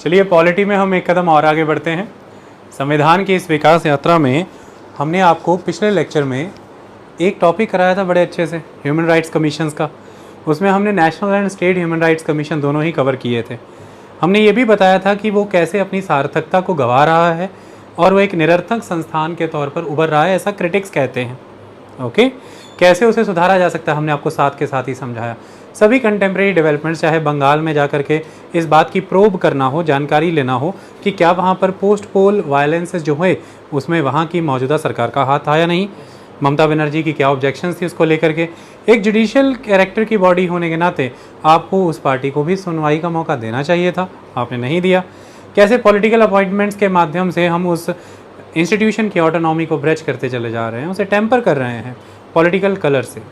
चलिए पॉलिटी में हम एक कदम और आगे बढ़ते हैं। संविधान की इस विकास यात्रा में हमने आपको पिछले लेक्चर में एक टॉपिक कराया था बड़े अच्छे से, ह्यूमन राइट्स कमीशंस का। उसमें हमने national and state human rights commission दोनों ही कवर किए थे। हमने ये भी बताया था कि वो कैसे अपनी सार्थकता को गंवा रहा है और वो एक निरर्थक संस्थान के तौर पर उभर रहा है, ऐसा क्रिटिक्स कहते हैं। ओके, कैसे उसे सुधारा जा सकता है हमने आपको साथ के साथ ही समझाया। सभी कंटेम्प्रेरी डेवलपमेंट्स, चाहे बंगाल में जा करके इस बात की प्रोब करना हो, जानकारी लेना हो कि क्या वहाँ पर पोस्ट पोल वायलेंसेस जो हुए उसमें वहाँ की मौजूदा सरकार का हाथ था या नहीं, ममता बनर्जी की क्या ऑब्जेक्शंस थी उसको लेकर के। एक जुडिशियल कैरेक्टर की बॉडी होने के नाते आपको उस पार्टी को भी सुनवाई का मौका देना चाहिए था, आपने नहीं दिया। कैसे पॉलिटिकल अपॉइंटमेंट्स के माध्यम से हम उस इंस्टीट्यूशन की ऑटोनॉमी को ब्रेच करते चले जा रहे हैं, उसे टेम्पर कर रहे हैं पॉलिटिकल कलर से।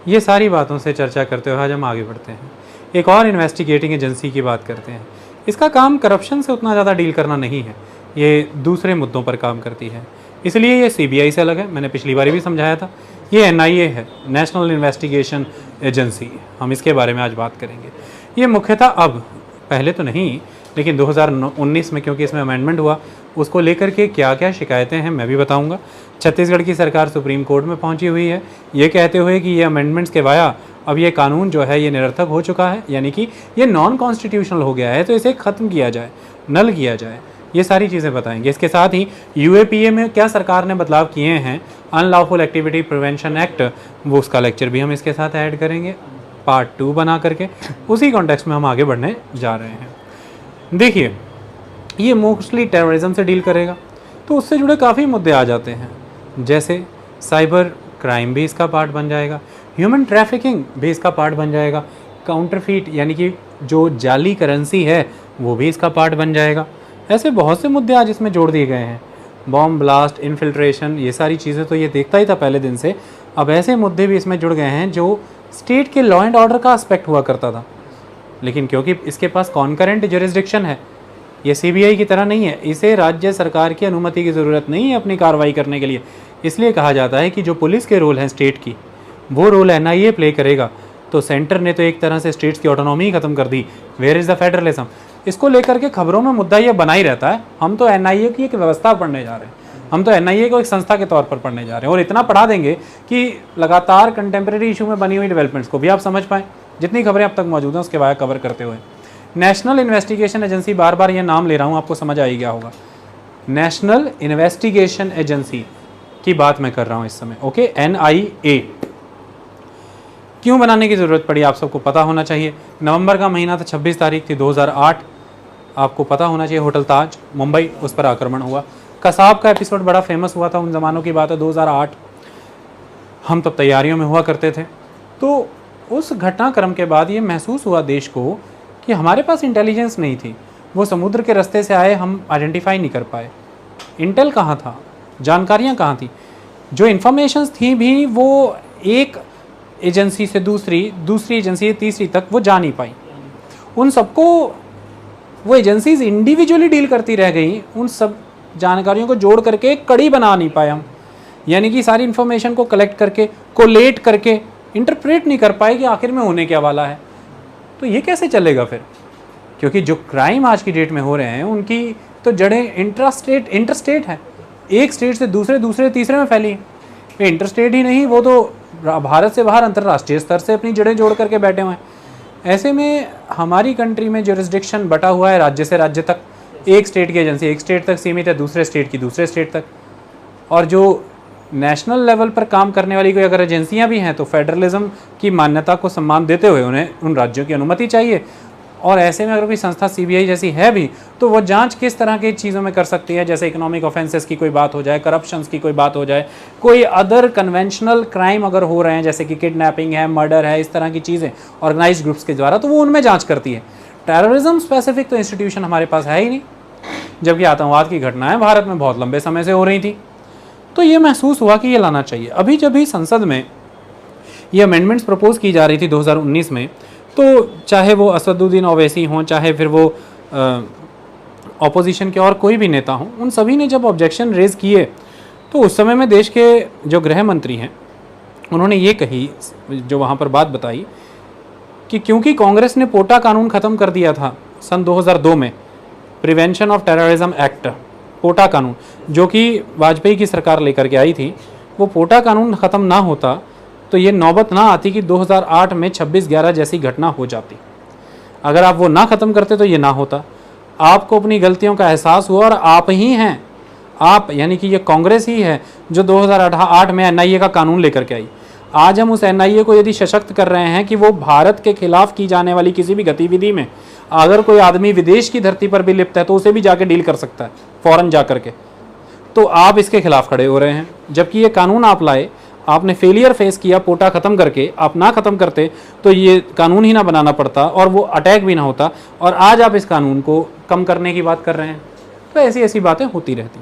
ये सारी बातों से चर्चा करते हुए आज हम आगे बढ़ते हैं। एक और इन्वेस्टिगेटिंग एजेंसी की बात करते हैं। इसका काम करप्शन से उतना ज़्यादा डील करना नहीं है, ये दूसरे मुद्दों पर काम करती है, इसलिए ये सीबीआई से अलग है। मैंने पिछली बार भी समझाया था, ये एनआईए है, नेशनल इन्वेस्टिगेशन एजेंसी। हम इसके बारे में आज बात करेंगे। ये मुख्यतः अब, पहले तो नहीं, लेकिन 2019 में क्योंकि इसमें अमेंडमेंट हुआ, उसको लेकर के क्या क्या शिकायतें हैं मैं भी बताऊंगा। छत्तीसगढ़ की सरकार सुप्रीम कोर्ट में पहुंची हुई है ये कहते हुए कि ये अमेंडमेंट्स के वाया अब ये कानून जो है ये निरर्थक हो चुका है, यानी कि ये नॉन कॉन्स्टिट्यूशनल हो गया है, तो इसे ख़त्म किया जाए, नल किया जाए। ये सारी चीज़ें बताएंगे। इसके साथ ही यूएपीए में क्या सरकार ने बदलाव किए हैं, अनलॉफुल एक्टिविटी प्रिवेंशन एक्ट, वो उसका लेक्चर भी हम इसके साथ ऐड करेंगे पार्ट 2 बना करके। उसी कॉन्टेक्स्ट में हम आगे बढ़ने जा रहे हैं। देखिए, ये मोस्टली टेररिज्म से डील करेगा, तो उससे जुड़े काफ़ी मुद्दे आ जाते हैं, जैसे साइबर क्राइम भी इसका पार्ट बन जाएगा, ह्यूमन ट्रैफिकिंग भी इसका पार्ट बन जाएगा, काउंटरफीट यानी कि जो जाली करेंसी है वो भी इसका पार्ट बन जाएगा। ऐसे बहुत से मुद्दे आज इसमें जोड़ दिए गए हैं। बॉम्ब ब्लास्ट, इन्फिल्ट्रेशन, ये सारी चीज़ें तो ये देखता ही था पहले दिन से। अब ऐसे मुद्दे भी इसमें जुड़ गए हैं जो स्टेट के लॉ एंड ऑर्डर का एस्पेक्ट हुआ करता था, लेकिन क्योंकि इसके पास कॉन्करेंट जुरिस्डिक्शन है, ये सीबीआई की तरह नहीं है, इसे राज्य सरकार की अनुमति की ज़रूरत नहीं है अपनी कार्रवाई करने के लिए। इसलिए कहा जाता है कि जो पुलिस के रोल हैं स्टेट की, वो रोल एनआईए प्ले करेगा। तो सेंटर ने तो एक तरह से स्टेट्स की ऑटोनॉमी ही खत्म कर दी। Where is the federalism? इसको लेकर के खबरों में मुद्दा ये बना ही रहता है। हम तो एनआईए की एक व्यवस्था पढ़ने जा रहे हैं, हम तो एनआईए को एक संस्था के तौर पर पढ़ने जा रहे हैं, और इतना पढ़ा देंगे कि लगातार कंटेम्प्रेरी इशू में बनी हुई डेवलपमेंट्स को भी आप समझ पाएँ। जितनी खबरें अब तक मौजूद हैं उसके बाद कवर करते हुए। नेशनल इन्वेस्टिगेशन एजेंसी, बार बार ये नाम ले रहा हूँ, आपको समझ आ ही गया होगा। नेशनल इन्वेस्टिगेशन एजेंसी की बात मैं कर रहा हूँ इस समय। ओके, एनआईए क्यों बनाने की ज़रूरत पड़ी आप सबको पता होना चाहिए। नवंबर का महीना था, 26 तारीख थी 2008। आपको पता होना चाहिए होटल ताज मुंबई, उस पर आक्रमण हुआ। कसाब का एपिसोड बड़ा फेमस हुआ था, उन ज़मानों की बात है 2008। हम तब तैयारियों में हुआ करते थे। तो उस घटनाक्रम के बाद ये महसूस हुआ देश को कि हमारे पास इंटेलिजेंस नहीं थी, वो समुद्र के रास्ते से आए, हम आइडेंटिफाई नहीं कर पाए। इंटेल कहाँ था, जानकारियाँ कहाँ थी, जो इन्फॉर्मेशंस थी भी वो एक एजेंसी से दूसरी एजेंसी से तीसरी तक वो जा नहीं पाई। उन सबको वो एजेंसीज इंडिविजुअली डील करती रह गई, उन सब जानकारियों को जोड़ करके एक कड़ी बना नहीं पाए हम, यानी कि सारी इन्फॉर्मेशन को कलेक्ट करके, कोलेट करके इंटरप्रेट नहीं कर पाए कि आखिर में होने क्या वाला है। तो ये कैसे चलेगा फिर, क्योंकि जो क्राइम आज की डेट में हो रहे हैं उनकी तो जड़ें इंटरस्टेट है, एक स्टेट से दूसरे तीसरे में फैली है। इंटरस्टेट ही नहीं, वो तो भारत से बाहर अंतर्राष्ट्रीय स्तर से अपनी जड़ें जोड़ करके बैठे हुए हैं। ऐसे में हमारी कंट्री में जुरिस्डिक्शन बटा हुआ है राज्य से राज्य तक, एक स्टेट की एजेंसी एक स्टेट तक सीमित है, दूसरे स्टेट की दूसरे स्टेट तक। और जो नेशनल लेवल पर काम करने वाली कोई अगर एजेंसियां भी हैं तो फेडरलिज्म की मान्यता को सम्मान देते हुए उन्हें उन राज्यों की अनुमति चाहिए। और ऐसे में अगर कोई संस्था सीबीआई जैसी है भी तो वो जांच किस तरह की चीज़ों में कर सकती है, जैसे इकोनॉमिक ऑफेंसेस की कोई बात हो जाए, करप्शंस की कोई बात हो जाए, कोई अदर कन्वेंशनल क्राइम अगर हो रहे हैं जैसे कि किडनैपिंग है, मर्डर है, इस तरह की चीज़ें ऑर्गेनाइज्ड ग्रुप्स के द्वारा, तो वो उनमें जाँच करती है। टेररिज्म स्पेसिफिक तो इंस्टीट्यूशन हमारे पास है ही नहीं, जबकि आतंकवाद की घटनाएँ भारत में बहुत लंबे समय से हो रही थी। तो ये महसूस हुआ कि ये लाना चाहिए। अभी जब भी संसद में ये अमेंडमेंट्स प्रपोज की जा रही थी 2019 में, तो चाहे वो असदुद्दीन ओवैसी हों, चाहे फिर वो ऑपोजिशन के और कोई भी नेता हों, उन सभी ने जब ऑब्जेक्शन रेज़ किए तो उस समय में देश के जो गृह मंत्री हैं उन्होंने ये कही, जो वहाँ पर बात बताई कि क्योंकि कांग्रेस ने पोटा कानून ख़त्म कर दिया था सन 2002 में, प्रिवेंशन ऑफ टेररिज्म एक्ट, पोटा कानून, जो कि वाजपेयी की सरकार लेकर के आई थी, वो पोटा कानून ख़त्म ना होता तो ये नौबत ना आती कि 2008 में 26/11 जैसी घटना हो जाती। अगर आप वो ना ख़त्म करते तो ये ना होता। आपको अपनी गलतियों का एहसास हुआ और आप ही हैं, आप यानी कि ये कांग्रेस ही है जो 2008 में NIA का कानून लेकर के आई। आज हम उस NIA को यदि सशक्त कर रहे हैं कि वो भारत के खिलाफ की जाने वाली किसी भी गतिविधि में अगर कोई आदमी विदेश की धरती पर भी लिप्त है तो उसे भी जाके डील कर सकता है फौरन जा करके, तो आप इसके खिलाफ खड़े हो रहे हैं। जबकि ये कानून आप लाए, आपने फेलियर फेस किया, पोटा ख़त्म करके, आप ना ख़त्म करते तो ये कानून ही ना बनाना पड़ता और वो अटैक भी ना होता, और आज आप इस कानून को कम करने की बात कर रहे हैं। तो ऐसी ऐसी बातें होती रहती।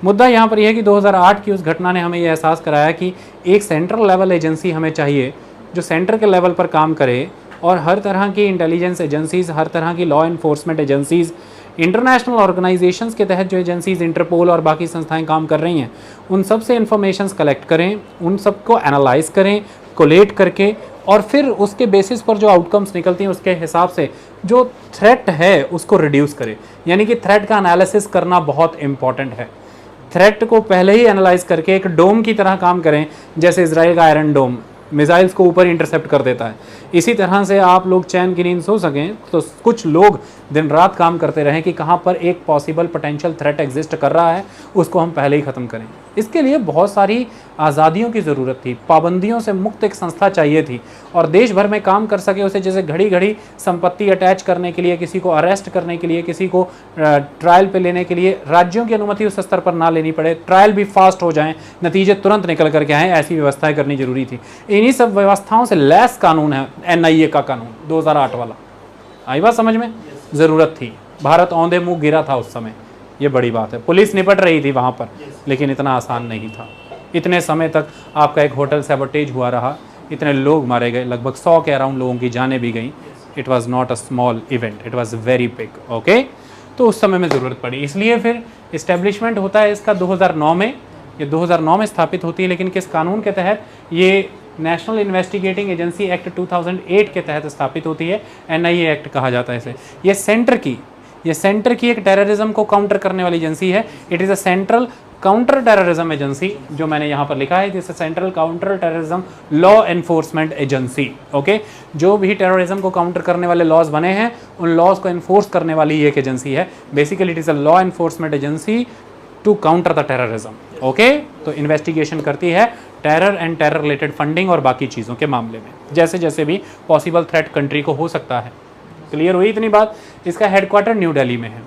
मुद्दा यहाँ पर यह है कि 2008 की उस घटना ने हमें यह एहसास कराया कि एक सेंट्रल लेवल एजेंसी हमें चाहिए जो सेंटर के लेवल पर काम करे, और हर तरह की इंटेलिजेंस एजेंसीज़, हर तरह की law enforcement agencies, international organisations के तहत जो एजेंसीज़, इंटरपोल और बाकी संस्थाएं काम कर रही हैं, उन सब से इन्फॉर्मेशंस कलेक्ट करें, उन सबको एनालाइज करें, कोलेट करके, और फिर उसके बेसिस पर जो आउटकम्स निकलती हैं उसके हिसाब से जो थ्रेट है उसको रिड्यूस करें। यानी कि थ्रेट का एनालिसिस करना बहुत इंपॉर्टेंट है। थ्रेट को पहले ही एनालाइज करके एक डोम की तरह काम करें, जैसे इजराइल का आयरन डोम मिसाइल्स को ऊपर इंटरसेप्ट कर देता है। इसी तरह से आप लोग चैन की नींद सो सकें तो कुछ लोग दिन रात काम करते रहें कि कहाँ पर एक पॉसिबल पोटेंशियल थ्रेट एग्जिस्ट कर रहा है, उसको हम पहले ही ख़त्म करें। इसके लिए बहुत सारी आज़ादियों की ज़रूरत थी, पाबंदियों से मुक्त एक संस्था चाहिए थी, और देश भर में काम कर सके उसे, जैसे घड़ी घड़ी संपत्ति अटैच करने के लिए, किसी को अरेस्ट करने के लिए, किसी को ट्रायल पे लेने के लिए राज्यों की अनुमति उस स्तर पर ना लेनी पड़े, ट्रायल भी फास्ट हो जाएं, नतीजे तुरंत निकल करके आएँ, ऐसी व्यवस्थाएं करनी जरूरी थी। इन्हीं सब व्यवस्थाओं से लैस कानून है NIA का कानून 2008 वाला। आई बात समझ में? ज़रूरत थी, भारत औंधे मुँह गिरा था उस समय, ये बड़ी बात है। पुलिस निपट रही थी वहाँ पर, लेकिन इतना आसान नहीं था। इतने समय तक आपका एक होटल सैबोटेज हुआ रहा, इतने लोग मारे गए, लगभग 100 के अराउंड लोगों की जानें भी गई। It was not a small event, it was very big. Okay, तो उस समय में ज़रूरत पड़ी, इसलिए फिर इस्टेब्लिशमेंट होता है इसका 2009 में। ये 2009 में स्थापित होती है, लेकिन किस कानून के तहत? ये नेशनल इन्वेस्टिगेटिंग एजेंसी एक्ट 2008 के तहत स्थापित होती है। NIA एक्ट कहा जाता है इसे। ये सेंटर की एक टेररिज्म को काउंटर करने वाली एजेंसी है। It is a central counter terrorism agency, जो मैंने यहाँ पर लिखा है, this central counter terrorism law enforcement agency. Okay, जो भी टेररिज्म को काउंटर करने वाले लॉज बने हैं उन लॉज को एनफोर्स करने वाली एक एजेंसी है। Basically it is a law enforcement agency to counter the terrorism. Okay, तो इन्वेस्टिगेशन करती है terror and terror related funding और बाकी चीज़ों के मामले में, जैसे जैसे भी पॉसिबल थ्रेट कंट्री को हो सकता है। क्लियर हुई इतनी बात? इसका हेडक्वार्टर न्यू दिल्ली में है।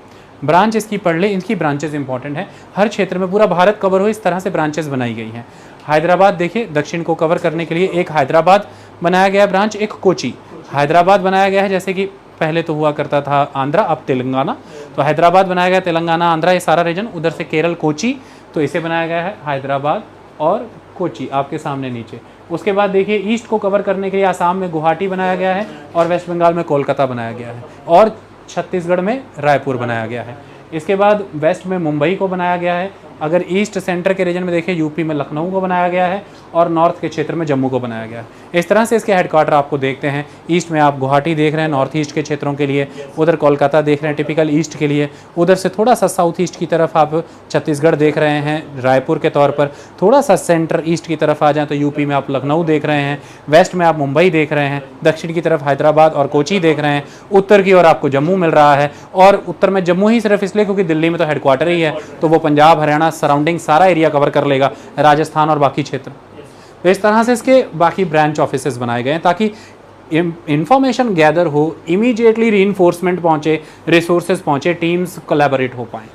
ब्रांच इसकी पढ़ ले, इनकी ब्रांचेस इंपॉर्टेंट है। हर क्षेत्र में पूरा भारत कवर हो इस तरह से ब्रांचेस बनाई गई हैं। हैदराबाद देखिए, दक्षिण को कवर करने के लिए एक हैदराबाद बनाया गया ब्रांच, एक कोची। हैदराबाद बनाया गया है, जैसे कि पहले तो हुआ करता था आंध्रा, अब तेलंगाना, तो हैदराबाद बनाया गया, तेलंगाना, आंध्रा, ये सारा रीजन। उधर से केरल, कोची, तो इसे बनाया गया है हैदराबाद और कोची, आपके सामने नीचे। उसके बाद देखिए ईस्ट को कवर करने के लिए आसाम में गुवाहाटी बनाया गया है, और वेस्ट बंगाल में कोलकाता बनाया गया है, और छत्तीसगढ़ में रायपुर बनाया गया है। इसके बाद वेस्ट में मुंबई को बनाया गया है। अगर ईस्ट सेंटर के रीजन में देखें, यूपी में लखनऊ को बनाया गया है, और नॉर्थ के क्षेत्र में जम्मू को बनाया गया है। इस तरह से इसके हेडक्वार्टर आपको देखते हैं। ईस्ट में आप गुवाहाटी देख रहे हैं नॉर्थ ईस्ट के क्षेत्रों के लिए, उधर कोलकाता देख रहे हैं टिपिकल ईस्ट के लिए, उधर से थोड़ा सा साउथ ईस्ट की तरफ आप छत्तीसगढ़ देख रहे हैं रायपुर के तौर पर, थोड़ा सा सेंटर ईस्ट की तरफ आ जाए तो यूपी में आप लखनऊ देख रहे हैं, वेस्ट में आप मुंबई देख रहे हैं, दक्षिण की तरफ हैदराबाद और कोची देख रहे हैं, उत्तर की ओर आपको जम्मू मिल रहा है। और उत्तर में जम्मू ही सिर्फ इसलिए क्योंकि दिल्ली में तो हेडक्वार्टर ही है, तो वो पंजाब, हरियाणा, सराउंडिंग सारा एरिया कवर कर लेगा, राजस्थान और बाकी क्षेत्र। तो इस तरह से इसके बाकी ब्रांच ऑफिसेस बनाए गए हैं ताकि इंफॉर्मेशन गैदर हो, इमीडिएटली रीइंफोर्समेंट पहुंचे, रिसोर्सेज पहुंचे, टीम्स कोलैबोरेट हो पाएँ।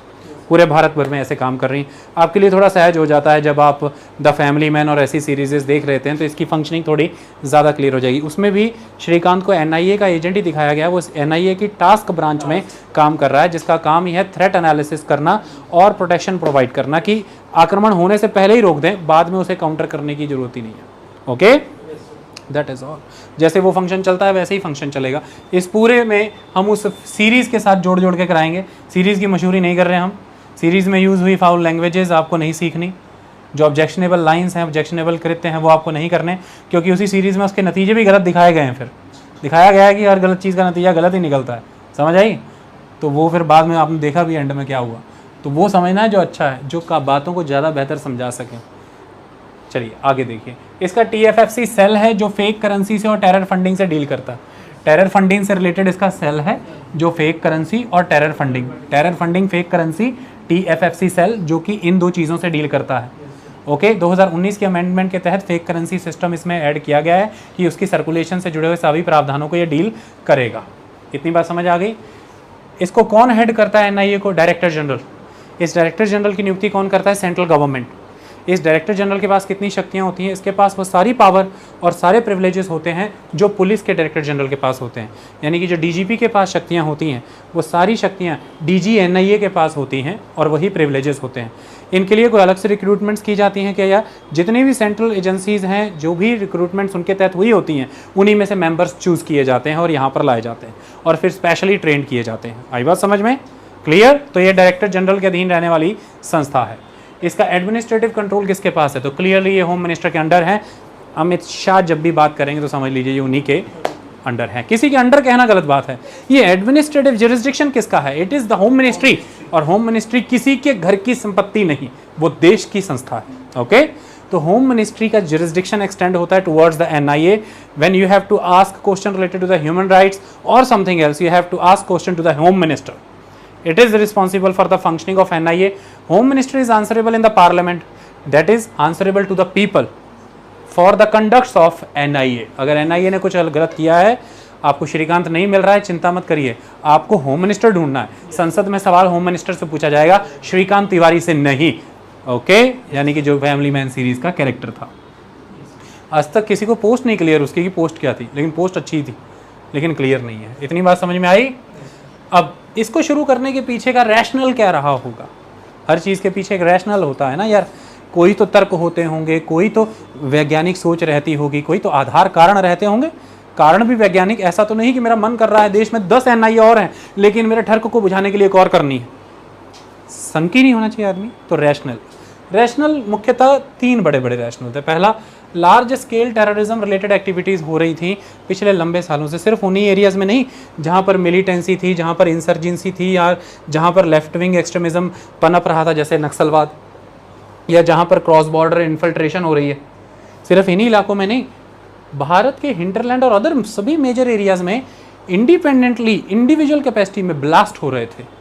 पूरे भारत भर में ऐसे काम कर रही हैं। आपके लिए थोड़ा सहज हो जाता है जब आप द फैमिली मैन और ऐसी सीरीज़ देख रहे थे, तो इसकी फंक्शनिंग थोड़ी ज़्यादा क्लियर हो जाएगी। उसमें भी श्रीकांत को NIA का एजेंट ही दिखाया गया है। वो NIA की टास्क ब्रांच में काम कर रहा है, जिसका काम ही है थ्रेट एनालिसिस करना और प्रोटेक्शन प्रोवाइड करना, कि आक्रमण होने से पहले ही रोक दें, बाद में उसे काउंटर करने की ज़रूरत ही नहीं है। Okay, that is all. जैसे वो फंक्शन चलता है वैसे ही फंक्शन चलेगा। इस पूरे में हम उस सीरीज़ के साथ जोड़ जोड़ के कराएंगे। सीरीज़ की मशहूरी नहीं कर रहे हैं हम। सीरीज़ में यूज़ हुई फाउल लैंग्वेजेस आपको नहीं सीखनी, जो ऑब्जेक्शनेबल लाइंस हैं, ऑब्जेक्शनेबल कृत्य हैं, वो आपको नहीं करने, क्योंकि उसी सीरीज़ में उसके नतीजे भी गलत दिखाए गए हैं। फिर दिखाया गया है कि हर गलत चीज़ का नतीजा गलत ही निकलता है। समझ आई? तो वो फिर बाद में आपने देखा भी एंड में क्या हुआ। तो वो समझना है जो अच्छा है, जो बातों को ज़्यादा बेहतर समझा सकें। चलिए आगे देखिए, इसका TFFC सेल है जो फेक करेंसी से और टेरर फंडिंग से डील करता है। टेरर फंडिंग से रिलेटेड इसका सेल है जो फेक करेंसी और terror funding fake currency, TFFC cell जो कि इन दो चीज़ों से डील करता है। ओके 2019 के अमेंडमेंट के तहत फेक करेंसी सिस्टम इसमें ऐड किया गया है कि उसकी सर्कुलेशन से जुड़े हुए सभी प्रावधानों को ये डील करेगा। इतनी बात समझ आ गई। इसको कौन हेड करता है NIA को? Director general. इस डायरेक्टर जनरल की नियुक्ति कौन करता है? Central government. इस डायरेक्टर जनरल के पास कितनी शक्तियाँ होती हैं? इसके पास वो सारी पावर और सारे प्रिविलेजेस होते हैं जो पुलिस के डायरेक्टर जनरल के पास होते हैं। यानी कि जो DGP के पास शक्तियाँ होती हैं वो सारी शक्तियाँ DG NIA के पास होती हैं और वही प्रिविलेजेस होते हैं। इनके लिए कोई अलग से रिक्रूटमेंट्स की जाती हैं क्या? या जितनी भी सेंट्रल एजेंसीज़ हैं जो भी रिक्रूटमेंट्स उनके तहत हुई होती हैं उन्हीं में से मेंबर्स चूज़ किए जाते हैं और यहाँ पर लाए जाते हैं और फिर स्पेशली ट्रेन किए जाते हैं। आई बात समझ में? क्लियर? तो ये डायरेक्टर जनरल के अधीन रहने वाली संस्था है। इसका एडमिनिस्ट्रेटिव कंट्रोल किसके पास है? तो क्लियरली ये होम मिनिस्टर के अंडर है। अमित शाह जब भी बात करेंगे तो समझ लीजिए ये उन्हीं के अंडर है। किसी के अंडर कहना गलत बात है। ये एडमिनिस्ट्रेटिव जुरिस्डिक्शन किसका है? It is the home ministry. और होम मिनिस्ट्री किसी के घर की संपत्ति नहीं, वो देश की संस्था है। ओके तो होम मिनिस्ट्री का जुरिस्डिक्शन एक्सटेंड होता है towards the NIA when you have to ask question related to the human rights और something else, you have to ask question to the home minister. It is responsible for the functioning of NIA. Home Ministry is answerable in the Parliament, that is answerable to the people for the conducts of NIA. अगर NIA ने कुछ गलत किया है, आपको श्रीकांत नहीं मिल रहा है, चिंता मत करिए, आपको होम मिनिस्टर ढूंढना है। संसद में सवाल होम मिनिस्टर से पूछा जाएगा, श्रीकांत तिवारी से नहीं। ओके यानी कि जो फैमिली मैन सीरीज का कैरेक्टर था। आज तक किसी को पोस्ट नहीं क्लियर उसकी कि पोस्ट क्या थी, लेकिन पोस्ट अच्छी थी लेकिन क्लियर नहीं है। इतनी बात समझ में आई? अब इसको शुरू करने के पीछे का रैशनल क्या रहा होगा? हर चीज़ के पीछे एक रैशनल होता है ना यार। कोई तो तर्क होते होंगे, कोई तो वैज्ञानिक सोच रहती होगी, कोई तो आधार कारण रहते होंगे। कारण भी वैज्ञानिक, ऐसा तो नहीं कि मेरा मन कर रहा है देश में 10 NIA और हैं लेकिन मेरे ठर्क को बुझाने के लिए एक और करनी है। संकी नहीं होना चाहिए आदमी। तो रैशनल मुख्यतः 3 बड़े बड़े रैशनल थे। पहला, large scale terrorism related activities हो रही थी पिछले लंबे सालों से, सिर्फ उन्हीं एरियाज़ में नहीं जहाँ पर मिलिटेंसी थी, जहाँ पर इंसर्जेंसी थी, या जहाँ पर लेफ्ट विंग एक्सट्रीमिज़म पनप रहा था जैसे नक्सलवाद, या जहाँ पर क्रॉस बॉर्डर इन्फिल्ट्रेशन हो रही है। सिर्फ इन्हीं इलाकों में नहीं, भारत के हिंटरलैंड और अदर सभी मेजर एरियाज़ में इंडिपेंडेंटली इंडिविजुअल कैपेसिटी में ब्लास्ट हो रहे थे,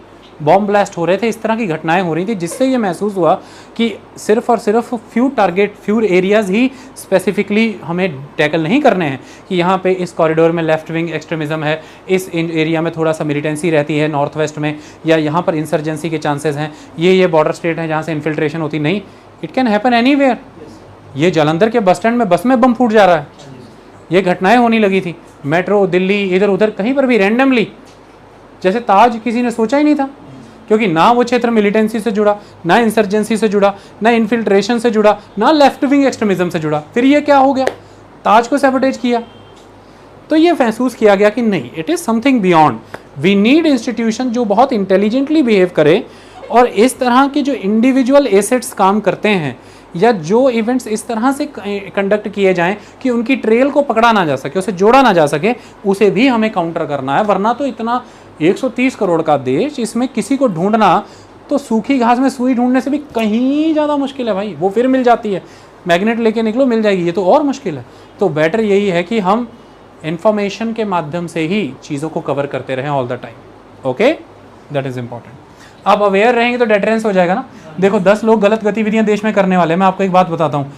बॉम्ब ब्लास्ट हो रहे थे। इस तरह की घटनाएं हो रही थी जिससे ये महसूस हुआ कि सिर्फ और सिर्फ फ्यू एरियाज़ ही स्पेसिफिकली हमें टैकल नहीं करने हैं कि यहाँ पे इस कॉरिडोर में लेफ्ट विंग एक्सट्रीमिज़म है, इस एरिया में थोड़ा सा मिलिटेंसी रहती है नॉर्थ वेस्ट में, या यहाँ पर इंसर्जेंसी के चांसेस हैं, ये बॉर्डर स्टेट हैं जहाँ से इन्फिल्ट्रेशन होती नहीं। It can happen anywhere. ये जालंधर के बस स्टैंड में बस में बम फूट जा रहा है, ये घटनाएँ होने लगी थी। मेट्रो दिल्ली इधर उधर कहीं पर भी रैंडमली, जैसे ताज किसी ने सोचा ही नहीं था, क्योंकि ना वो क्षेत्र मिलिटेंसी से जुड़ा, ना इंसर्जेंसी से जुड़ा, ना इन्फिल्ट्रेशन से जुड़ा, ना लेफ्ट विंग एक्सट्रीमिज्म से जुड़ा। फिर ये क्या हो गया? ताज को सैबोटेज किया। तो ये महसूस किया गया कि नहीं, it is something beyond. We need institution जो बहुत इंटेलिजेंटली बिहेव करे और इस तरह के जो इंडिविजुअल एसेट्स काम करते हैं या जो इवेंट्स इस तरह से कंडक्ट किए जाएं कि उनकी ट्रेल को पकड़ा ना जा सके, उसे जोड़ा ना जा सके, उसे भी हमें काउंटर करना है। वरना तो इतना 130 करोड़ का देश, इसमें किसी को ढूंढना तो सूखी घास में सुई ढूंढने से भी कहीं ज़्यादा मुश्किल है भाई। वो फिर मिल जाती है, मैग्नेट लेके निकलो मिल जाएगी, ये तो और मुश्किल है। तो बेटर यही है कि हम इंफॉर्मेशन के माध्यम से ही चीज़ों को कवर करते रहें all the time. Okay that is important. आप अवेयर रहेंगे तो डेटरेंस हो जाएगा ना। देखो 10 लोग गलत गतिविधियां देश में करने वाले हैं, मैं आपको एक बात बताता हूँ,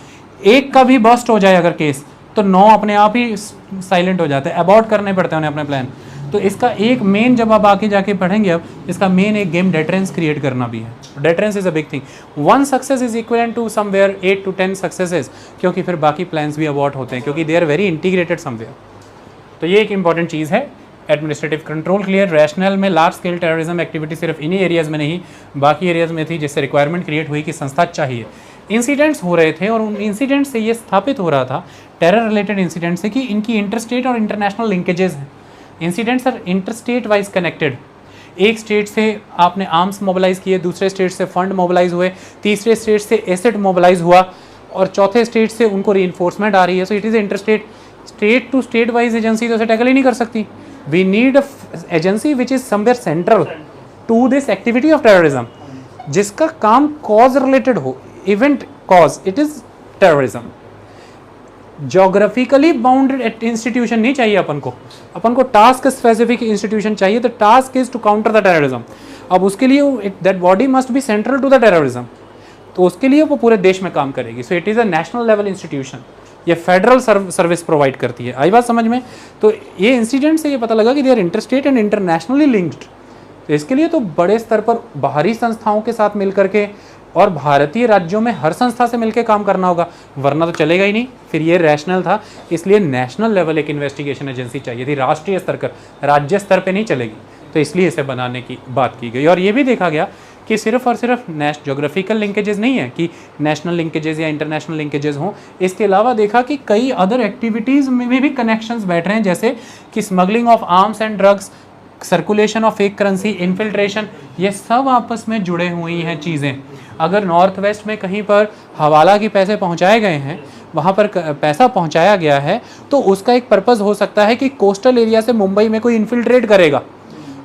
एक का भी बस्ट हो जाए अगर केस तो 9 अपने आप ही साइलेंट हो जाते हैं, अबॉर्ट करने पड़ते हैं उन्हें अपने प्लान। तो इसका एक मेन, जब आप आके जाके पढ़ेंगे, अब इसका मेन एक गेम डेटरेंस क्रिएट करना भी है। Deterrence is a big thing. 1 success is equivalent to somewhere 8 to 10 successes, क्योंकि फिर बाकी प्लान्स भी अबॉर्ट होते हैं क्योंकि they are very integrated somewhere. तो ये एक इंपॉर्टेंट चीज़ है। Administrative control clear. रैशनल में लार्ज स्केल टेररिज्म एक्टिविटी सिर्फ इन्हीं एरियाज़ में नहीं, बाकी एरियाज़ में थी, जिससे रिक्वायरमेंट क्रिएट हुई कि संस्था चाहिए। इंसिडेंट्स हो रहे थे और उन इंसिडेंट्स से ये स्थापित हो रहा था, टेरर रिलेटेड इंसिडेंट्स से, कि इनकी इंटरस्टेट और इंटरनेशनल लिंकेजेस हैं। Incidents are interstate wise connected. एक स्टेट से आपने आर्म्स मोबिलाइज किए, दूसरे स्टेट से फंड मोबिलाइज हुए, तीसरे स्टेट से एसेट मोबिलाइज हुआ और चौथे स्टेट से उनको रीइंफोर्समेंट आ रही है। So it is interstate. State to state wise agency तो उसे टैकल ही नहीं कर सकती। We need a agency which is somewhere central, to this activity of terrorism, जिसका काम कॉज रिलेटेड हो, event cause, it is terrorism. Geographically bounded institution नहीं चाहिए अपन को टास्क स्पेसिफिक इंस्टीट्यूशन चाहिए। The task is to counter the terrorism. अब उसके लिए that body must be central to the terrorism, तो उसके लिए वो पूरे देश में काम करेगी। सो it is a national level institution, ये फेडरल सर्विस प्रोवाइड करती है। आई बात समझ में? तो ये इंसिडेंट से ये पता लगा कि they are interstate and internationally linked. तो इसके लिए तो बड़े स्तर पर बाहरी संस्थाओं के साथ मिलकर के और भारतीय राज्यों में हर संस्था से मिलकर काम करना होगा, वरना तो चलेगा ही नहीं। फिर ये रैशनल था, इसलिए नेशनल लेवल एक इन्वेस्टिगेशन एजेंसी चाहिए थी, राष्ट्रीय स्तर पर, राज्य स्तर पे नहीं चलेगी। तो इसलिए इसे बनाने की बात की गई। और ये भी देखा गया कि सिर्फ और सिर्फ ज्योग्राफिकल लिंकेजेस नहीं है कि नेशनल लिंकेजेस या इंटरनेशनल लिंकेजेस हों, इसके अलावा देखा कि कई अदर एक्टिविटीज़ में भी कनेक्शंस बैठ रहे हैं, जैसे कि smuggling of arms and drugs, circulation of fake currency, infiltration, ये सब आपस में जुड़े हुई हैं चीज़ें। अगर नॉर्थ वेस्ट में कहीं पर हवाला की पैसे पहुंचाए गए हैं, वहाँ पर पैसा पहुंचाया गया है, तो उसका एक पर्पज़ हो सकता है कि कोस्टल एरिया से मुंबई में कोई इन्फिल्ट्रेट करेगा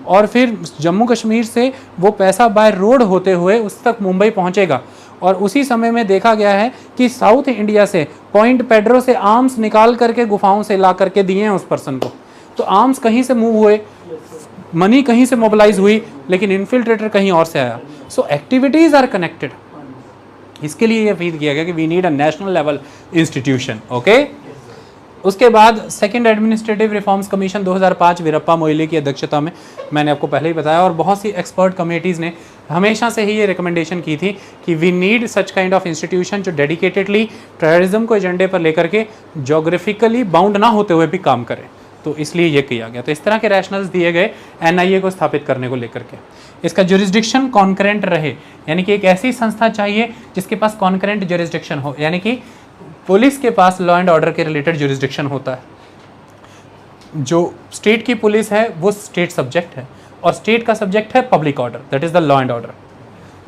और फिर जम्मू कश्मीर से वो पैसा बाय रोड होते हुए उस तक मुंबई पहुंचेगा। और उसी समय में देखा गया है कि साउथ इंडिया से पॉइंट पेड्रो से आर्म्स निकाल करके गुफाओं से ला करके दिए हैं उस पर्सन को। तो आर्म्स कहीं से मूव हुए, मनी कहीं से मोबिलाइज हुई, लेकिन इन्फिल्ट्रेटर कहीं और से आया। So activities are connected. इसके लिए ये फील किया गया कि we need a national level institution. Okay, उसके बाद second administrative reforms commission 2005 Veerappa Moily की अध्यक्षता में, मैंने आपको पहले ही बताया, और बहुत सी एक्सपर्ट कमेटीज़ ने हमेशा से ही ये रिकमेंडेशन की थी कि we need such kind of institution जो डेडिकेटेडली टेररिज्म को एजेंडे पर लेकर के ज्योग्राफिकली बाउंड ना होते हुए भी काम करें। तो इसलिए ये किया गया। तो इस तरह के रैशनल्स दिए गए एनआईए को स्थापित करने को लेकर के। इसका जुरिस्डिक्शन कॉन्करेंट रहे, यानी कि एक ऐसी संस्था चाहिए जिसके पास कॉन्करेंट जुरिस्डिक्शन हो, यानी कि पुलिस के पास लॉ एंड ऑर्डर के रिलेटेड जुरिस्डिक्शन होता है। जो स्टेट की पुलिस है वो स्टेट सब्जेक्ट है, और स्टेट का सब्जेक्ट है public order, that is the law and order,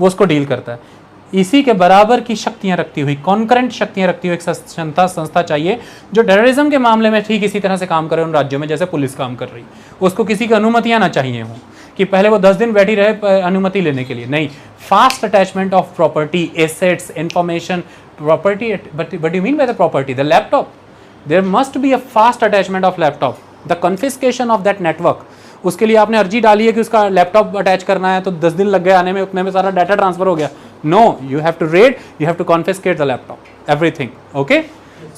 वो उसको डील करता है। इसी के बराबर की शक्तियां रखती हुई, कॉन्करेंट शक्तियां रखती हुई एक संस्था चाहिए जो टेररिज्म के मामले में ठीक इसी तरह से काम करे उन राज्यों में जैसे पुलिस काम कर रही। उसको किसी की अनुमतियां ना चाहिए हों कि पहले वो 10 दिन बैठी रहे अनुमति लेने के लिए, नहीं। Fast attachment of property, assets, information, property, but you mean by the property, the laptop, there must be a fast attachment of laptop, the confiscation of that network. उसके लिए आपने अर्जी डाली है कि उसका लैपटॉप अटैच करना है, तो 10 दिन लग गए आने में, उतने में सारा डाटा ट्रांसफर हो गया। No, you have to raid, you have to confiscate the laptop, everything. Okay,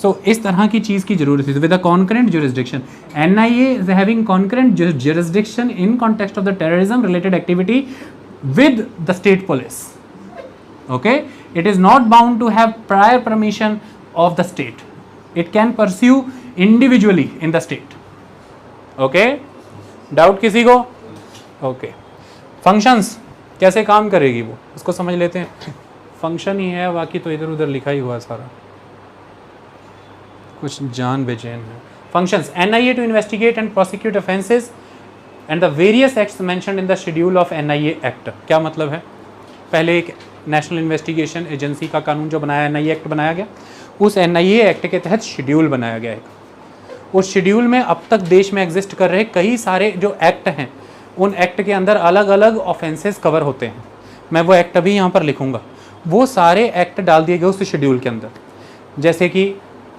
so इस तरह की चीज़ की जरूरत है। With a concurrent jurisdiction, NIA is having concurrent jurisdiction in context of the terrorism related activity with the state police. Okay, it is not bound to have prior permission of the state. It can pursue individually in the state. Okay? Doubt किसी को? Okay, functions कैसे काम करेगी वो, उसको समझ लेते हैं। फंक्शन ही है, बाकी तो इधर उधर लिखा ही हुआ सारा, कुछ जान बेचैन है। Functions, NIA to investigate and prosecute offences and the various acts mentioned in the schedule of NIA act. क्या मतलब है? पहले एक नेशनल इन्वेस्टिगेशन एजेंसी का कानून जो बनाया, एनआईए एक्ट बनाया गया, उस एनआईए एक्ट के तहत शेड्यूल बनाया गया है। उस शेड्यूल में अब तक देश में एग्जिस्ट कर रहे कई सारे जो एक्ट हैं, उन एक्ट के अंदर अलग अलग ऑफेंसेस कवर होते हैं। मैं वो एक्ट अभी यहाँ पर लिखूँगा, वो सारे एक्ट डाल दिए गए उस शेड्यूल के अंदर। जैसे कि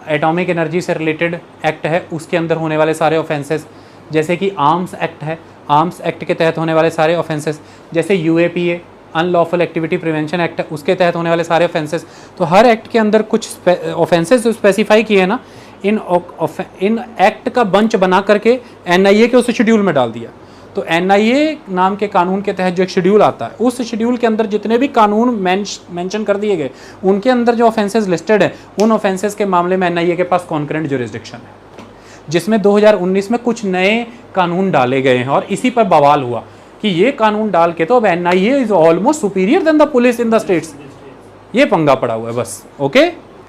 एटॉमिक एनर्जी से रिलेटेड एक्ट है, उसके अंदर होने वाले सारे ऑफेंसेस, जैसे कि आर्म्स एक्ट है, आर्म्स एक्ट के तहत होने वाले सारे ऑफेंसेस, जैसे UAPA unlawful activity prevention act, उसके तहत होने वाले सारे ऑफेंसेस। तो हर एक्ट के अंदर कुछ ऑफेंसेस जो स्पेसिफाई किए ना, इन एक्ट का बंच बना करके एनआईए के उस शेड्यूल में डाल दिया। तो एनआईए नाम के कानून के तहत जो एक शेड्यूल आता है, उस शेड्यूल के अंदर जितने भी कानून मेंशन कर दिए गए, उनके अंदर जो ऑफेंसेस लिस्टेड है, उन ऑफेंसेस के मामले में एनआईए के पास कॉन्करेंट जुरिस्डिक्शन है, जिसमें 2019 में कुछ नए कानून डाले गए हैं। और इसी पर बवाल हुआ कि ये कानून डाल के तो अब NIA is almost superior than the police in the states. ये पंगा पड़ा हुआ है बस। ओके,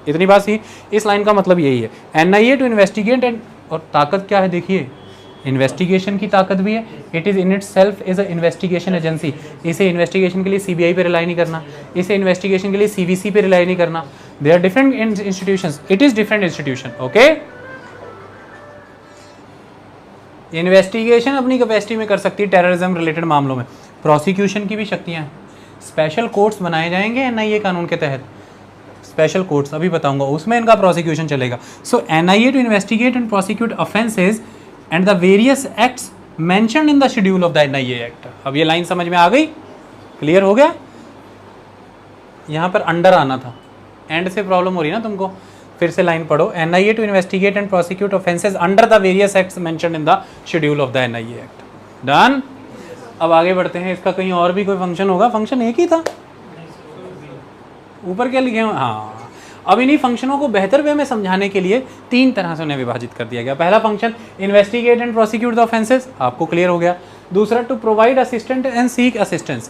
इतनी बात ही, इस लाइन का मतलब यही है, एनआईए टू इन्वेस्टिगेट एंड, और ताकत क्या है देखिए, इन्वेस्टिगेशन की ताकत भी है। It is in it self is a investigation agency. इसे इन्वेस्टिगेशन के लिए सीबीआई पे रिलाई नहीं करना, इसे इन्वेस्टिगेशन के लिए सीवीसी पे रिलाई नहीं करना। They are different institutions, it is different institution. Okay, investigation अपनी कैपेसिटी में कर सकती है टेररिज्म रिलेटेड मामलों में, प्रोसिक्यूशन की भी शक्तियाँ हैं। स्पेशल कोर्ट्स बनाए जाएंगे एनआईए कानून के तहत, स्पेशल कोर्ट्स अभी बताऊंगा, उसमें इनका प्रोसिक्यूशन चलेगा। So NIA to investigate and prosecute offences and the various acts mentioned in the schedule of the NIA act. अब ये लाइन समझ में आ गई, क्लियर हो गया? यहाँ पर अंडर आना था, एंड से प्रॉब्लम हो रही ना तुमको, फिर से लाइन पढ़ो। NIA to investigate and prosecute offences under the various acts mentioned in the schedule of the NIA act. Done. अब आगे बढ़ते हैं। इसका कहीं और भी कोई फंक्शन होगा? फंक्शन एक ही था, ऊपर क्या लिखे हैं? हाँ, अब इन्हीं फंक्शनों को बेहतर वे में समझाने के लिए 3 तरह से उन्हें विभाजित कर दिया गया। पहला function investigate and prosecute the offences, आपको क्लियर हो गया। दूसरा to provide assistant and seek assistance,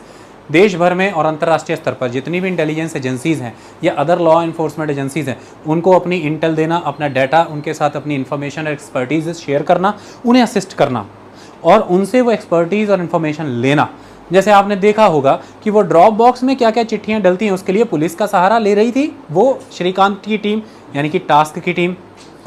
देश भर में और अंतर्राष्ट्रीय स्तर पर जितनी भी इंटेलिजेंस एजेंसीज हैं या अदर लॉ इन्फोर्समेंट एजेंसीज हैं, उनको अपनी इंटेल देना, अपना डाटा, उनके साथ अपनी इन्फॉर्मेशन और एक्सपर्टीज शेयर करना, उन्हें असिस्ट करना और उनसे वो एक्सपर्टीज़ और इन्फॉर्मेशन लेना। जैसे आपने देखा होगा कि वो ड्रॉप बॉक्स में क्या क्या चिट्ठियाँ डलती हैं, उसके लिए पुलिस का सहारा ले रही थी वो श्रीकांत की टीम, यानी कि टास्क की टीम।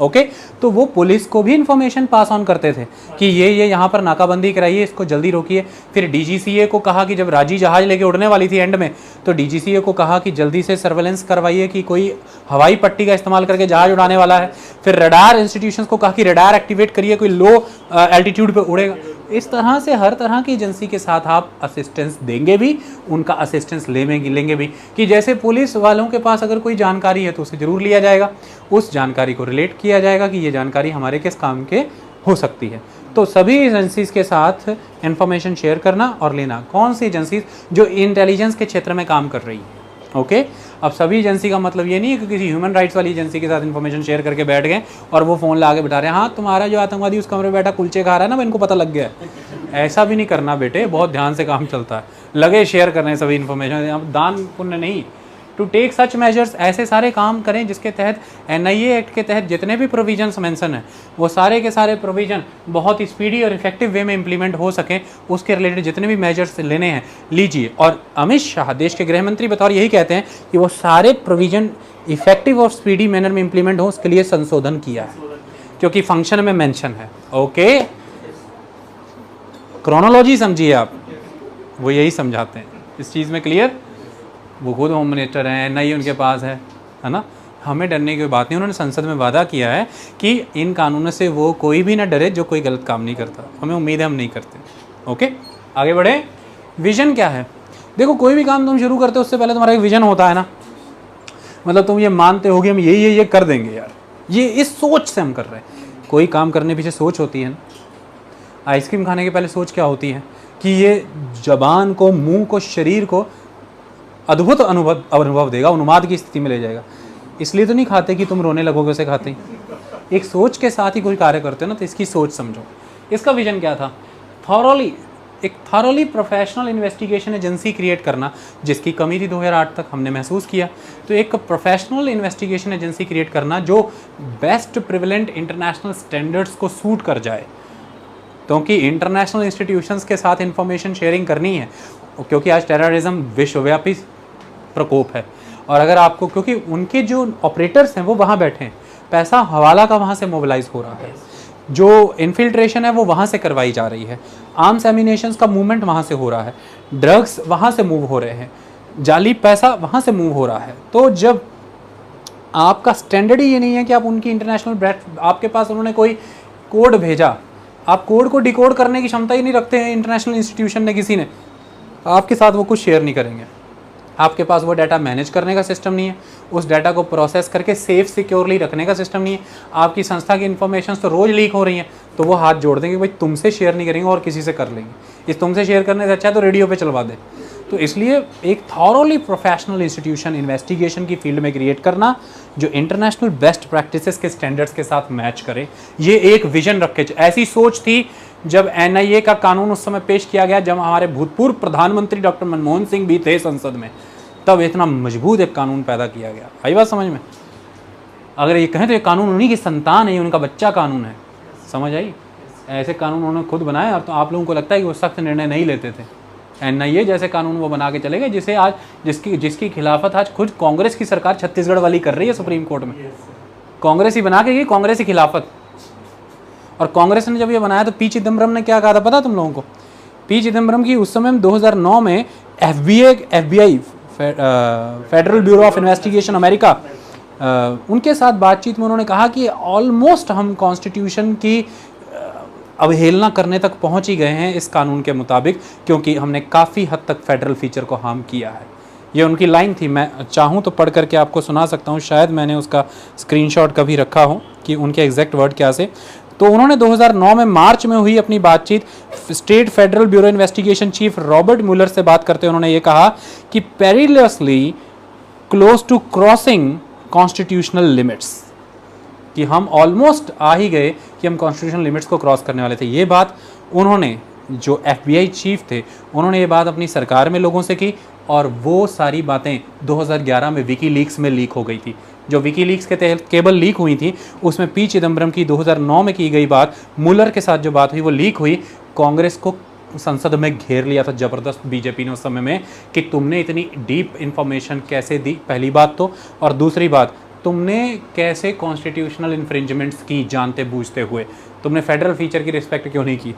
ओके, तो वो पुलिस को भी इन्फॉर्मेशन पास ऑन करते थे कि ये यहाँ पर नाकाबंदी कराइए, इसको जल्दी रोकिए। फिर डीजीसीए को कहा कि जब राजी जहाज़ लेके उड़ने वाली थी एंड में, तो डीजीसीए को कहा कि जल्दी से सर्वेलेंस करवाइए कि कोई हवाई पट्टी का इस्तेमाल करके जहाज़ उड़ाने वाला है। फिर रडार इंस्टीट्यूशंस को कहा कि रडार एक्टिवेट करिए, कोई लो एल्टीट्यूड पे उड़ेगा। इस तरह से हर तरह की एजेंसी के साथ आप असिस्टेंस देंगे भी, उनका असिस्टेंस लेंगे भी, कि जैसे पुलिस वालों के पास अगर कोई जानकारी है तो उसे ज़रूर लिया जाएगा, उस जानकारी को रिलेट किया जाएगा कि ये जानकारी हमारे किस काम के हो सकती है। तो सभी एजेंसीज़ के साथ इंफॉर्मेशन शेयर करना और लेना। कौन सी एजेंसीज? जो इंटेलिजेंस के क्षेत्र में काम कर रही है। ओके, अब सभी एजेंसी का मतलब ये नहीं है कि किसी ह्यूमन राइट्स वाली एजेंसी के साथ इन्फॉर्मेशन शेयर करके बैठ गए और वो फ़ोन ला के बैठा रहे हैं, हाँ तुम्हारा जो आतंकवादी उस कमरे में बैठा कुलचे खा रहा है ना, इनको पता लग गया है। ऐसा भी नहीं करना बेटे, बहुत ध्यान से काम चलता है। लगे शेयर करने सभी इन्फॉर्मेशन, दान पुण्य नहीं। टू टेक सच मेजर्स, ऐसे सारे काम करें जिसके तहत एनआईए एक्ट के तहत जितने भी प्रोविजंस मेंशन हैं वो सारे के सारे प्रोविजन बहुत स्पीडी और इफेक्टिव वे में इंप्लीमेंट हो सकें। उसके रिलेटेड जितने भी मेजर्स लेने हैं लीजिए। और अमित शाह देश के गृह मंत्री बतौर यही कहते हैं कि वो सारे प्रोविजन इफेक्टिव और स्पीडी मैनर में इंप्लीमेंट हो, उसके लिए संशोधन किया है क्योंकि फंक्शन में मेंशन है। ओके, क्रोनोलॉजी समझिए आप, वो यही समझाते हैं इस चीज़ में। क्लियर? वो खुद होम मिनिस्टर हैं, एनआईए उनके पास है ना। हमें डरने की बात नहीं। उन्होंने संसद में वादा किया है कि इन कानूनों से वो कोई भी ना डरे जो कोई गलत काम नहीं करता। हमें उम्मीद है हम नहीं करते। ओके, आगे बढ़े। विजन क्या है? देखो, कोई भी काम तुम शुरू करते हो उससे पहले तुम्हारा एक विजन होता है ना, मतलब तुम ये मानते हो कि हम ये कर देंगे यार, ये इस सोच से हम कर रहे हैं। कोई काम करने पीछे सोच होती है ना। आइसक्रीम खाने के पहले सोच क्या होती है कि ये ज़बान को, मुंह को, शरीर को अद्भुत अनुभव देगा, उन्माद की स्थिति में ले जाएगा। इसलिए तो नहीं खाते कि तुम रोने लगोगे उसे खाते ही। एक सोच के साथ ही कोई कार्य करते हो ना, तो इसकी सोच समझो। इसका विजन क्या था? एक thoroughly professional investigation agency create करना, जिसकी कमी थी 2008 तक, हमने महसूस किया। तो एक प्रोफेशनल इन्वेस्टिगेशन एजेंसी क्रिएट करना जो बेस्ट प्रिवेलेंट इंटरनेशनल स्टैंडर्ड्स को सूट कर जाए, क्योंकि इंटरनेशनल इंस्टीट्यूशंस के साथ इंफॉर्मेशन शेयरिंग करनी है, क्योंकि आज टेररिज्म विश्वव्यापी प्रकोप है। और अगर आपको, क्योंकि उनके जो ऑपरेटर्स हैं वो वहाँ बैठे हैं, पैसा हवाला का वहाँ से मोबिलाइज हो रहा है, जो इन्फिल्ट्रेशन है वो वहाँ से करवाई जा रही है, आर्म्स एमिनेशंस का मूवमेंट वहाँ से हो रहा है, ड्रग्स वहाँ से मूव हो रहे हैं, जाली पैसा वहाँ से मूव हो रहा है। तो जब आपका स्टैंडर्ड ही ये नहीं है कि आप उनकी इंटरनेशनल, आपके पास उन्होंने कोई कोड भेजा, आप कोड को डिकोड करने की क्षमता ही नहीं रखते हैं इंटरनेशनल इंस्टीट्यूशन ने, किसी ने, आपके साथ वो कुछ शेयर नहीं करेंगे। आपके पास वो डाटा मैनेज करने का सिस्टम नहीं है, उस डाटा को प्रोसेस करके सेफ सिक्योरली रखने का सिस्टम नहीं है। आपकी संस्था की इन्फॉर्मेशन तो रोज़ लीक हो रही हैं, तो वो हाथ जोड़ देंगे, भाई तुमसे शेयर नहीं करेंगे और किसी से कर लेंगे, इस तुमसे शेयर करने से अच्छा है तो रेडियो पे चलवा दे। तो इसलिए एक थॉरोली प्रोफेशनल इंस्टीट्यूशन इन्वेस्टिगेशन की फील्ड में क्रिएट करना जो इंटरनेशनल बेस्ट प्रैक्टिसेस के स्टैंडर्ड्स के साथ मैच करे, ये एक विजन रखे। ऐसी सोच थी जब एनआईए का कानून उस समय पेश किया गया, जब हमारे भूतपूर्व प्रधानमंत्री डॉक्टर मनमोहन सिंह भी थे संसद में, तब इतना मजबूत एक कानून पैदा किया गया। आई बात समझ में? अगर ये कहें तो ये कानून उन्हीं की संतान है, उनका बच्चा कानून है। समझ आई? ऐसे कानून उन्होंने खुद बनाए, और तो आप लोगों को लगता है कि वो सख्त निर्णय नहीं लेते थे। एनआईए जैसे कानून वो बना के चले गए, जिसे आज जिसकी खिलाफत आज खुद कांग्रेस की सरकार छत्तीसगढ़ वाली कर रही है सुप्रीम कोर्ट में। कांग्रेस ही बना के गई, कांग्रेस की खिलाफत। और कांग्रेस ने जब ये बनाया तो पी चिदम्बरम ने क्या कहा था पता तुम लोगों को? पी चिदम्बरम की उस समय 2009 में FBI federal bureau of investigation America उनके साथ बातचीत में उन्होंने कहा कि ऑलमोस्ट हम कॉन्स्टिट्यूशन की अवहेलना करने तक पहुंच ही गए हैं इस कानून के मुताबिक, क्योंकि हमने काफ़ी हद तक फेडरल फीचर को हार्म किया है। ये उनकी लाइन थी, मैं चाहूँ तो पढ़ करके आपको सुना सकता हूँ, शायद मैंने उसका स्क्रीनशॉट कभी रखा हो कि उनके एग्जैक्ट वर्ड क्या से। तो उन्होंने 2009 में मार्च में हुई अपनी बातचीत state federal bureau investigation chief Robert Mueller से बात करते उन्होंने ये कहा कि perilously close to crossing constitutional limits, कि हम ऑलमोस्ट आ ही गए कि हम कॉन्स्टिट्यूशनल लिमिट्स को क्रॉस करने वाले थे। ये बात उन्होंने, जो FBI चीफ थे, उन्होंने ये बात अपनी सरकार में लोगों से की, और वो सारी बातें 2011 में विकीलीक्स में लीक हो गई थी। जो विकीलीक्स के तहत केबल लीक हुई थी, उसमें पी चिदम्बरम की 2009 में की गई बात, मुलर के साथ जो बात हुई वो लीक हुई। कांग्रेस को संसद में घेर लिया था ज़बरदस्त बीजेपी ने उस समय में कि तुमने इतनी डीप इंफॉर्मेशन कैसे दी, पहली बात तो, और दूसरी बात तुमने कैसे कॉन्स्टिट्यूशनल इन्फ्रिंजमेंट्स की जानते बूझते हुए, तुमने फेडरल फीचर की रिस्पेक्ट क्यों नहीं की।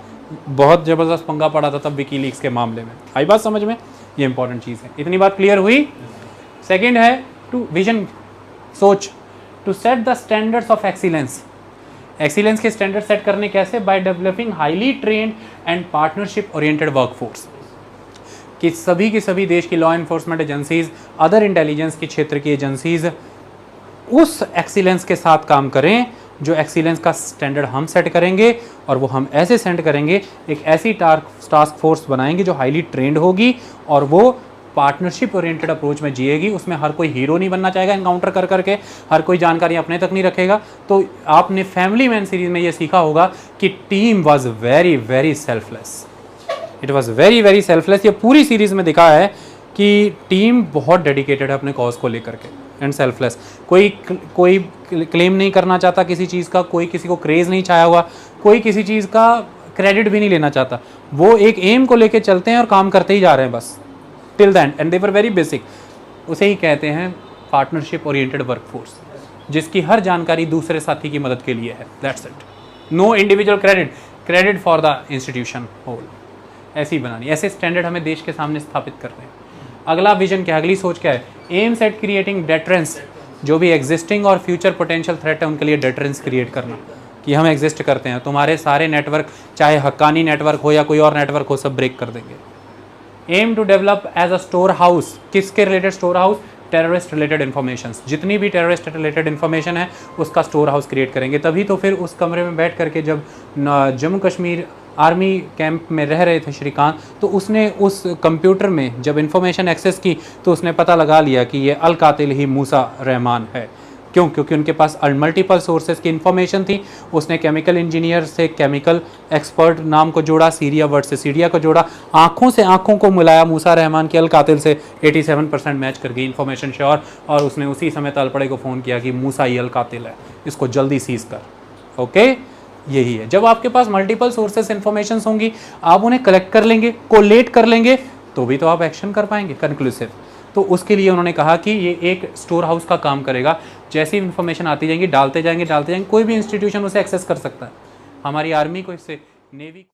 बहुत ज़बरदस्त पंगा पड़ा था तब विकीलीक्स के मामले में। आई बात समझ में? ये इंपॉर्टेंट चीज़ है। इतनी बात क्लियर हुई। सेकेंड है टू विजन, सोच, to set the standards of excellence. Excellence के स्टैंडर्ड सेट करने कैसे? By developing highly trained and partnership oriented workforce, कि सभी की सभी देश की law enforcement agencies, other intelligence के क्षेत्र की एजेंसीज उस एक्सीलेंस के साथ काम करें जो एक्सीलेंस का स्टैंडर्ड हम सेट करेंगे, और वो हम ऐसे सेट करेंगे, एक ऐसी टास्क फोर्स बनाएंगे जो हाईली ट्रेंड होगी और वो पार्टनरशिप ओरिएंटेड अप्रोच में जिएगी। उसमें हर कोई हीरो नहीं बनना चाहेगा एनकाउंटर कर करके, हर कोई जानकारी अपने तक नहीं रखेगा। तो आपने फैमिली मैन सीरीज में ये सीखा होगा कि team was very very selfless, it was very very selfless. ये पूरी सीरीज में दिखा है कि टीम बहुत डेडिकेटेड है अपने कॉज को लेकर के एंड सेल्फलेस। कोई क्लेम नहीं करना चाहता किसी चीज़ का, कोई किसी को क्रेज़ नहीं छाया हुआ, कोई किसी चीज़ का क्रेडिट भी नहीं लेना चाहता। वो एक एम को लेके चलते हैं और काम करते ही जा रहे हैं बस till the end, and they were very basic. उसे ही कहते हैं पार्टनरशिप ओरिएंटेड वर्कफोर्स, जिसकी हर जानकारी दूसरे साथी की मदद के लिए है। That's it. No individual credit for the institution whole. ऐसी बनानी, ऐसे स्टैंडर्ड हमें देश के सामने स्थापित करते हैं। अगला विजन क्या है, अगली सोच क्या है? एम्स एट क्रिएटिंग डेटरेंस, जो भी एग्जिस्टिंग और फ्यूचर पोटेंशियल थ्रेट है उनके लिए डेटरेंस क्रिएट करना, कि हम एग्जिस्ट करते हैं, तुम्हारे सारे नेटवर्क, चाहे हक्कानी नेटवर्क हो या कोई और नेटवर्क हो, सब ब्रेक कर देंगे। Aim to develop as a store house, किसके related store house? Terrorist related information, जितनी भी टेररिस्ट रिलेटेड इन्फॉर्मेशन है उसका स्टोर हाउस क्रिएट करेंगे। तभी तो फिर उस कमरे में बैठ करके जब जम्मू कश्मीर आर्मी कैंप में रह रहे थे श्रीकांत, तो उसने उस कंप्यूटर में जब इन्फॉर्मेशन एक्सेस की तो उसने पता लगा लिया कि ये अल कातिल ही मूसा रहमान है। क्यों? क्योंकि उनके पास मल्टीपल सोर्सेज की इन्फॉर्मेशन थी। उसने केमिकल इंजीनियर से केमिकल एक्सपर्ट नाम को जोड़ा, सीरिया वर्ड से सीरिया को जोड़ा, आंखों से आंखों को मिलाया, मूसा रहमान के अल कातिल से 87% मैच कर गई इन्फॉर्मेशन श्योर, और उसने उसी समय तलपड़े को फ़ोन किया कि मूसा ही अल कातिल है, इसको जल्दी सीज कर। ओके, यही है। जब आपके पास मल्टीपल सोर्सेस इन्फॉर्मेशन होंगी, आप उन्हें कलेक्ट कर लेंगे, कोलेट कर लेंगे, तो भी तो आप एक्शन कर पाएंगे कंक्लूसिव। तो उसके लिए उन्होंने कहा कि ये एक स्टोर हाउस का काम करेगा। जैसी इन्फॉर्मेशन आती जाएंगी, डालते जाएंगे, कोई भी इंस्टीट्यूशन उसे एक्सेस कर सकता है। हमारी आर्मी को इससे, नेवी